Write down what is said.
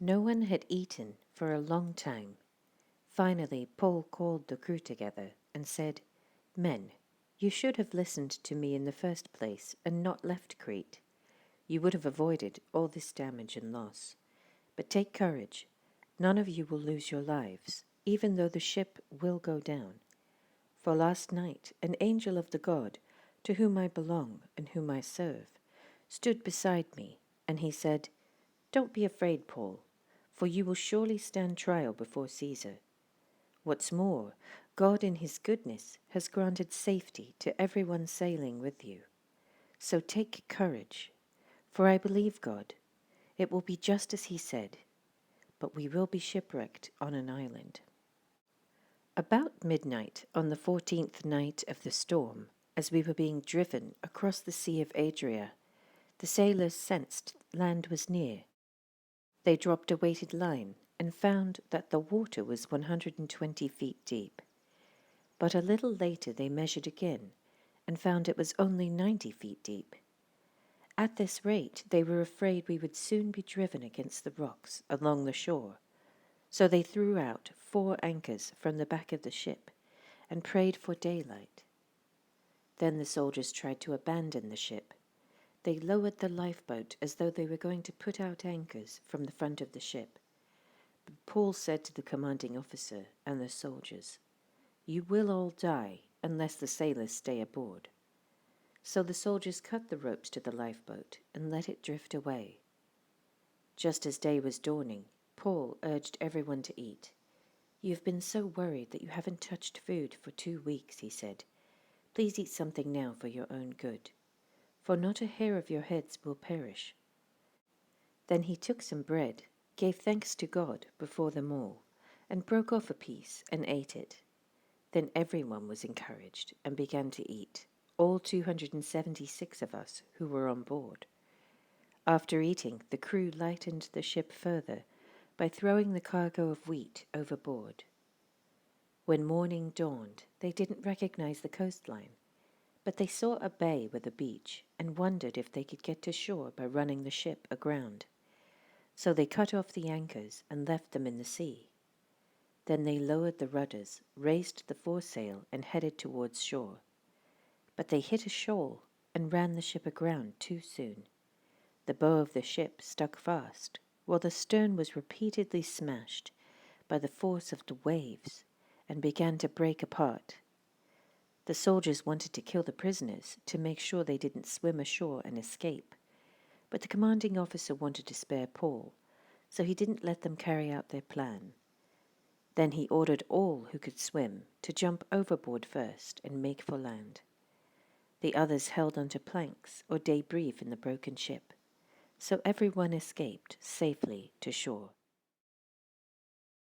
No one had eaten for a long time. Finally, Paul called the crew together and said, "Men, you should have listened to me in the first place and not left Crete. You would have avoided all this damage and loss. But take courage. None of you will lose your lives, even though the ship will go down. For last night an angel of the God, to whom I belong and whom I serve, stood beside me, and he said, 'Don't be afraid, Paul, for you will surely stand trial before Caesar. What's more, God in his goodness has granted safety to everyone sailing with you. So take courage, for I believe God. It will be just as he said, but we will be shipwrecked on an island.'" About midnight on the 14th night of the storm, as we were being driven across the Sea of Adria, the sailors sensed land was near. They dropped a weighted line and found that the water was 120 feet deep. But a little later they measured again and found it was only 90 feet deep. At this rate they were afraid we would soon be driven against the rocks along the shore. So they threw out 4 anchors from the back of the ship and prayed for daylight. Then the soldiers tried to abandon the ship. They lowered the lifeboat as though they were going to put out anchors from the front of the ship. But Paul said to the commanding officer and the soldiers, "You will all die unless the sailors stay aboard." So the soldiers cut the ropes to the lifeboat and let it drift away. Just as day was dawning, Paul urged everyone to eat. "You have been so worried that you haven't touched food for 2 weeks," he said. "Please eat something now for your own good, for not a hair of your heads will perish." Then he took some bread, gave thanks to God before them all, and broke off a piece and ate it. Then everyone was encouraged and began to eat, all 276 of us who were on board. After eating, the crew lightened the ship further by throwing the cargo of wheat overboard. When morning dawned, they didn't recognize the coastline, but they saw a bay with a beach and wondered if they could get to shore by running the ship aground. So they cut off the anchors and left them in the sea. Then they lowered the rudders, raised the foresail, and headed towards shore. But they hit a shoal and ran the ship aground too soon. The bow of the ship stuck fast, while the stern was repeatedly smashed by the force of the waves and began to break apart. The soldiers wanted to kill the prisoners to make sure they didn't swim ashore and escape, but the commanding officer wanted to spare Paul, so he didn't let them carry out their plan. Then he ordered all who could swim to jump overboard first and make for land. The others held onto planks or debris in the broken ship, so everyone escaped safely to shore.